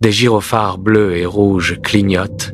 Des gyrophares bleus et rouges clignotent,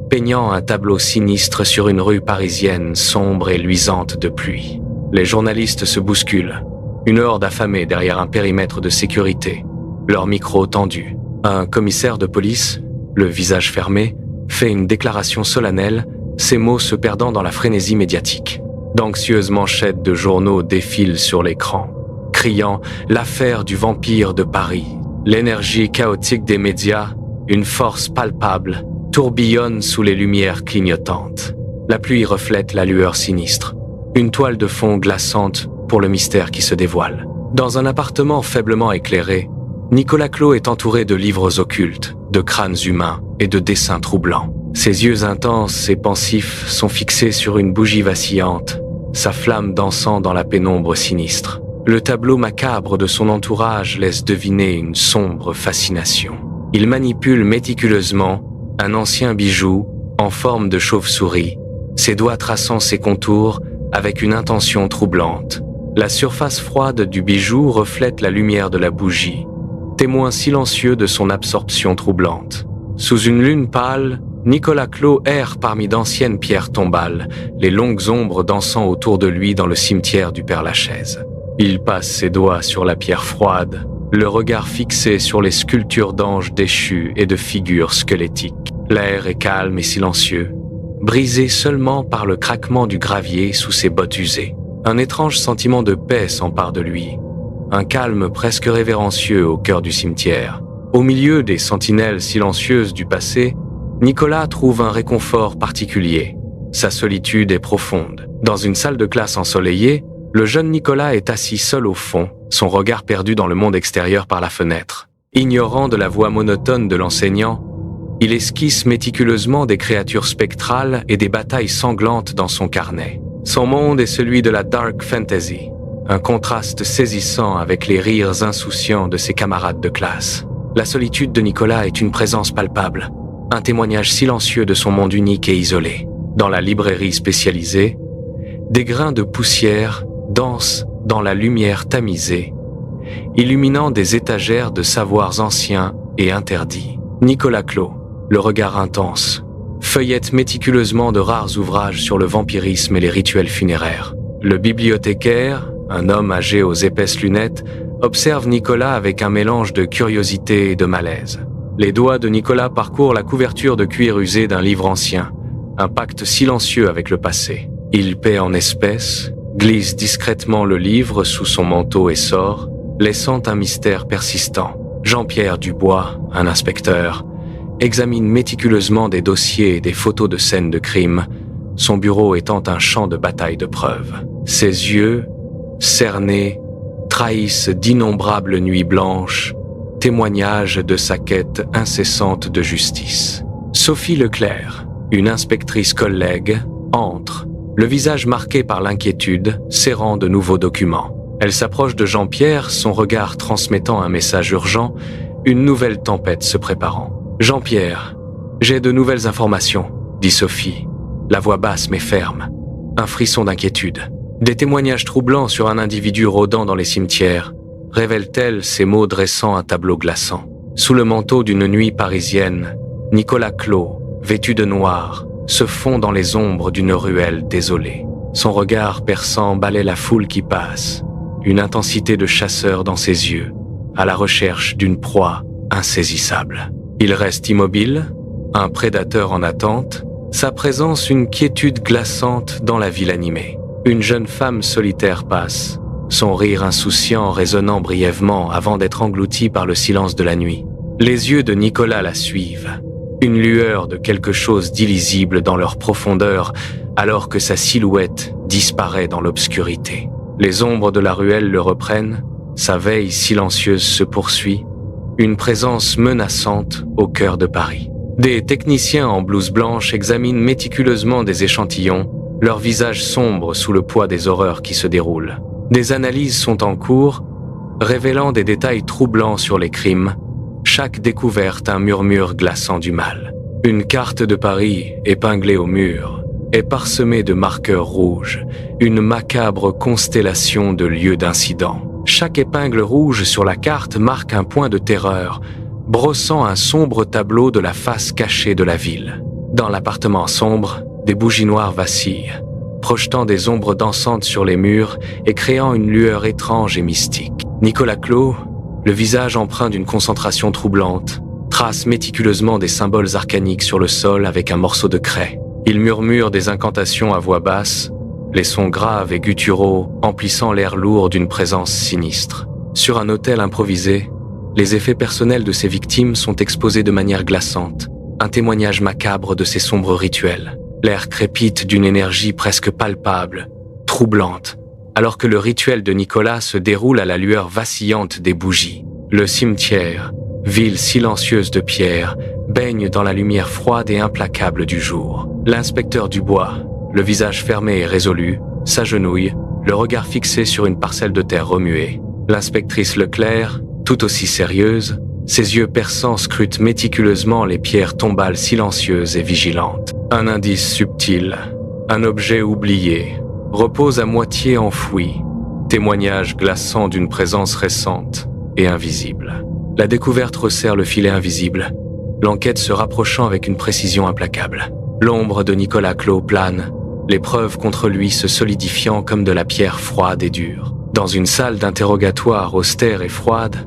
peignant un tableau sinistre sur une rue parisienne sombre et luisante de pluie. Les journalistes se bousculent, une horde affamée derrière un périmètre de sécurité, leurs micros tendus. Un commissaire de police, le visage fermé, fait une déclaration solennelle, ses mots se perdant dans la frénésie médiatique. D'anxieuses manchettes de journaux défilent sur l'écran, criant « L'affaire du vampire de Paris ». L'énergie chaotique des médias, une force palpable, tourbillonne sous les lumières clignotantes. La pluie reflète la lueur sinistre, une toile de fond glaçante pour le mystère qui se dévoile. Dans un appartement faiblement éclairé, Nicolas Clos est entouré de livres occultes, de crânes humains et de dessins troublants. Ses yeux intenses et pensifs sont fixés sur une bougie vacillante, sa flamme dansant dans la pénombre sinistre. Le tableau macabre de son entourage laisse deviner une sombre fascination. Il manipule méticuleusement un ancien bijou en forme de chauve-souris, ses doigts traçant ses contours avec une intention troublante. La surface froide du bijou reflète la lumière de la bougie, témoin silencieux de son absorption troublante. Sous une lune pâle, Nicolas Clos erre parmi d'anciennes pierres tombales, les longues ombres dansant autour de lui dans le cimetière du Père-Lachaise. Il passe ses doigts sur la pierre froide, le regard fixé sur les sculptures d'anges déchus et de figures squelettiques. L'air est calme et silencieux, brisé seulement par le craquement du gravier sous ses bottes usées. Un étrange sentiment de paix s'empare de lui, un calme presque révérencieux au cœur du cimetière. Au milieu des sentinelles silencieuses du passé, Nicolas trouve un réconfort particulier. Sa solitude est profonde. Dans une salle de classe ensoleillée, le jeune Nicolas est assis seul au fond, son regard perdu dans le monde extérieur par la fenêtre. Ignorant de la voix monotone de l'enseignant, il esquisse méticuleusement des créatures spectrales et des batailles sanglantes dans son carnet. Son monde est celui de la dark fantasy, un contraste saisissant avec les rires insouciants de ses camarades de classe. La solitude de Nicolas est une présence palpable, un témoignage silencieux de son monde unique et isolé. Dans la librairie spécialisée, des grains de poussière dansent dans la lumière tamisée, illuminant des étagères de savoirs anciens et interdits. Nicolas Clos, le regard intense, feuillette méticuleusement de rares ouvrages sur le vampirisme et les rituels funéraires. Le bibliothécaire, un homme âgé aux épaisses lunettes, observe Nicolas avec un mélange de curiosité et de malaise. Les doigts de Nicolas parcourent la couverture de cuir usé d'un livre ancien, un pacte silencieux avec le passé. Il paie en espèces, glisse discrètement le livre sous son manteau et sort, laissant un mystère persistant. Jean-Pierre Dubois, un inspecteur, examine méticuleusement des dossiers et des photos de scènes de crime, son bureau étant un champ de bataille de preuves. Ses yeux, cernés, trahissent d'innombrables nuits blanches, témoignage de sa quête incessante de justice. Sophie Leclerc, une inspectrice collègue, entre, le visage marqué par l'inquiétude, serrant de nouveaux documents. Elle s'approche de Jean-Pierre, son regard transmettant un message urgent, une nouvelle tempête se préparant. « Jean-Pierre, j'ai de nouvelles informations, » dit Sophie, la voix basse mais ferme. Un frisson d'inquiétude. Des témoignages troublants sur un individu rôdant dans les cimetières, révèlent-elles ces mots dressant un tableau glaçant. Sous le manteau d'une nuit parisienne, Nicolas Clos, vêtu de noir, se fond dans les ombres d'une ruelle désolée. Son regard perçant balaie la foule qui passe, une intensité de chasseur dans ses yeux, à la recherche d'une proie insaisissable. Il reste immobile, un prédateur en attente, sa présence une quiétude glaçante dans la ville animée. Une jeune femme solitaire passe, son rire insouciant résonnant brièvement avant d'être englouti par le silence de la nuit. Les yeux de Nicolas la suivent, une lueur de quelque chose d'illisible dans leur profondeur, alors que sa silhouette disparaît dans l'obscurité. Les ombres de la ruelle le reprennent, sa veille silencieuse se poursuit, une présence menaçante au cœur de Paris. Des techniciens en blouse blanche examinent méticuleusement des échantillons, leurs visages sombres sous le poids des horreurs qui se déroulent. Des analyses sont en cours, révélant des détails troublants sur les crimes, chaque découverte un murmure glaçant du mal. Une carte de Paris, épinglée au mur, est parsemée de marqueurs rouges, une macabre constellation de lieux d'incidents. Chaque épingle rouge sur la carte marque un point de terreur, brossant un sombre tableau de la face cachée de la ville. Dans l'appartement sombre, des bougies noires vacillent, projetant des ombres dansantes sur les murs et créant une lueur étrange et mystique. Nicolas Clos, le visage empreint d'une concentration troublante, trace méticuleusement des symboles arcaniques sur le sol avec un morceau de craie. Il murmure des incantations à voix basse, les sons graves et gutturaux emplissant l'air lourd d'une présence sinistre. Sur un autel improvisé, les effets personnels de ses victimes sont exposés de manière glaçante, un témoignage macabre de ses sombres rituels. L'air crépite d'une énergie presque palpable, troublante, alors que le rituel de Nicolas se déroule à la lueur vacillante des bougies. Le cimetière, ville silencieuse de pierre, baigne dans la lumière froide et implacable du jour. L'inspecteur Dubois, le visage fermé et résolu, s'agenouille, le regard fixé sur une parcelle de terre remuée. L'inspectrice Leclerc, tout aussi sérieuse, ses yeux perçants scrutent méticuleusement les pierres tombales silencieuses et vigilantes. Un indice subtil, un objet oublié, repose à moitié enfoui, témoignage glaçant d'une présence récente et invisible. La découverte resserre le filet invisible, l'enquête se rapprochant avec une précision implacable. L'ombre de Nicolas Clos plane, les preuves contre lui se solidifiant comme de la pierre froide et dure. Dans une salle d'interrogatoire austère et froide,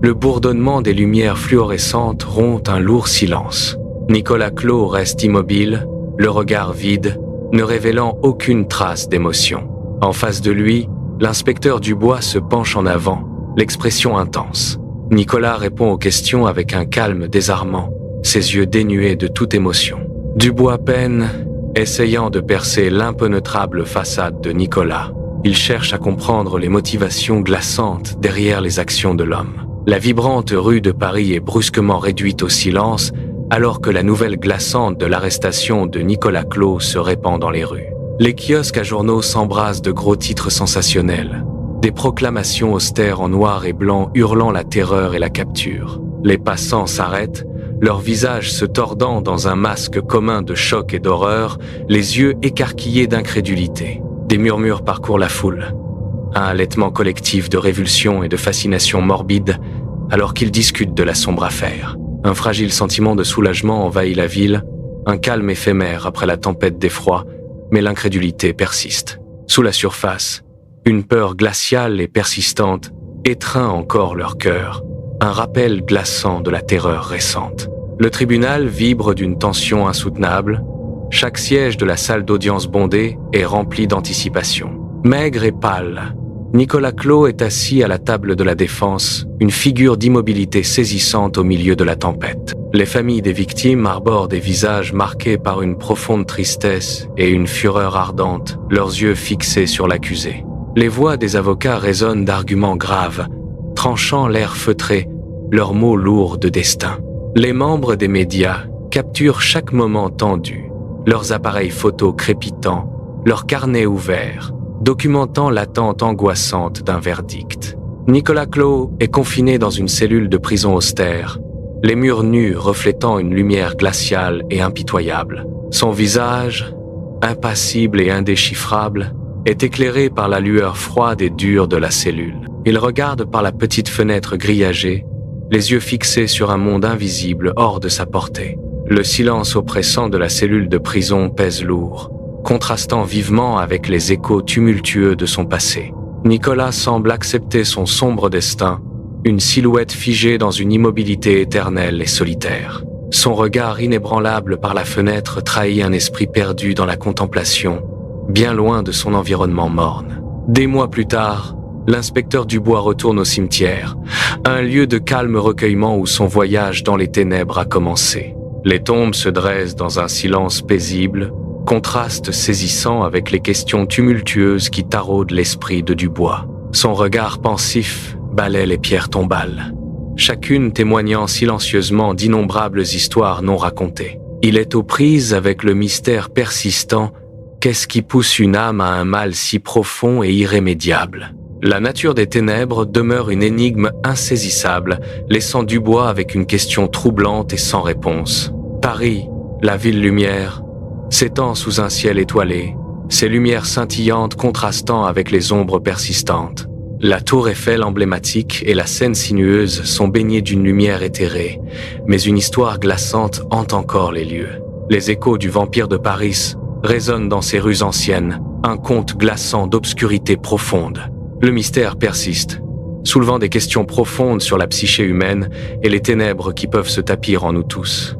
le bourdonnement des lumières fluorescentes rompt un lourd silence. Nicolas Clos reste immobile, le regard vide, ne révélant aucune trace d'émotion. En face de lui, l'inspecteur Dubois se penche en avant, l'expression intense. Nicolas répond aux questions avec un calme désarmant, ses yeux dénués de toute émotion. Dubois peine, essayant de percer l'impénétrable façade de Nicolas. Il cherche à comprendre les motivations glaçantes derrière les actions de l'homme. La vibrante rue de Paris est brusquement réduite au silence alors que la nouvelle glaçante de l'arrestation de Nicolas Clos se répand dans les rues. Les kiosques à journaux s'embrasent de gros titres sensationnels. Des proclamations austères en noir et blanc hurlant la terreur et la capture. Les passants s'arrêtent, leurs visages se tordant dans un masque commun de choc et d'horreur, les yeux écarquillés d'incrédulité. Des murmures parcourent la foule. Un halètement collectif de révulsion et de fascination morbide alors qu'ils discutent de la sombre affaire. Un fragile sentiment de soulagement envahit la ville, un calme éphémère après la tempête d'effroi, mais l'incrédulité persiste. Sous la surface, une peur glaciale et persistante étreint encore leur cœur, un rappel glaçant de la terreur récente. Le tribunal vibre d'une tension insoutenable, chaque siège de la salle d'audience bondée est rempli d'anticipation. Maigre et pâle, Nicolas Clos est assis à la table de la défense, une figure d'immobilité saisissante au milieu de la tempête. Les familles des victimes arborent des visages marqués par une profonde tristesse et une fureur ardente, leurs yeux fixés sur l'accusé. Les voix des avocats résonnent d'arguments graves, tranchant l'air feutré, leurs mots lourds de destin. Les membres des médias capturent chaque moment tendu, leurs appareils photos crépitants, leurs carnets ouverts, documentant l'attente angoissante d'un verdict. Nicolas Clos est confiné dans une cellule de prison austère, les murs nus reflétant une lumière glaciale et impitoyable. Son visage, impassible et indéchiffrable, est éclairé par la lueur froide et dure de la cellule. Il regarde par la petite fenêtre grillagée, les yeux fixés sur un monde invisible hors de sa portée. Le silence oppressant de la cellule de prison pèse lourd, contrastant vivement avec les échos tumultueux de son passé. Nicolas semble accepter son sombre destin, une silhouette figée dans une immobilité éternelle et solitaire. Son regard inébranlable par la fenêtre trahit un esprit perdu dans la contemplation, bien loin de son environnement morne. Des mois plus tard, l'inspecteur Dubois retourne au cimetière, un lieu de calme recueillement où son voyage dans les ténèbres a commencé. Les tombes se dressent dans un silence paisible, contraste saisissant avec les questions tumultueuses qui taraudent l'esprit de Dubois. Son regard pensif balaie les pierres tombales, chacune témoignant silencieusement d'innombrables histoires non racontées. Il est aux prises avec le mystère persistant. Qu'est-ce qui pousse une âme à un mal si profond et irrémédiable? La nature des ténèbres demeure une énigme insaisissable, laissant Dubois avec une question troublante et sans réponse. Paris, la ville lumière, s'étend sous un ciel étoilé, ses lumières scintillantes contrastant avec les ombres persistantes. La tour Eiffel emblématique et la Seine sinueuse sont baignées d'une lumière éthérée, mais une histoire glaçante hante encore les lieux. Les échos du vampire de Paris résonnent dans ces rues anciennes, un conte glaçant d'obscurité profonde. Le mystère persiste, soulevant des questions profondes sur la psyché humaine et les ténèbres qui peuvent se tapir en nous tous.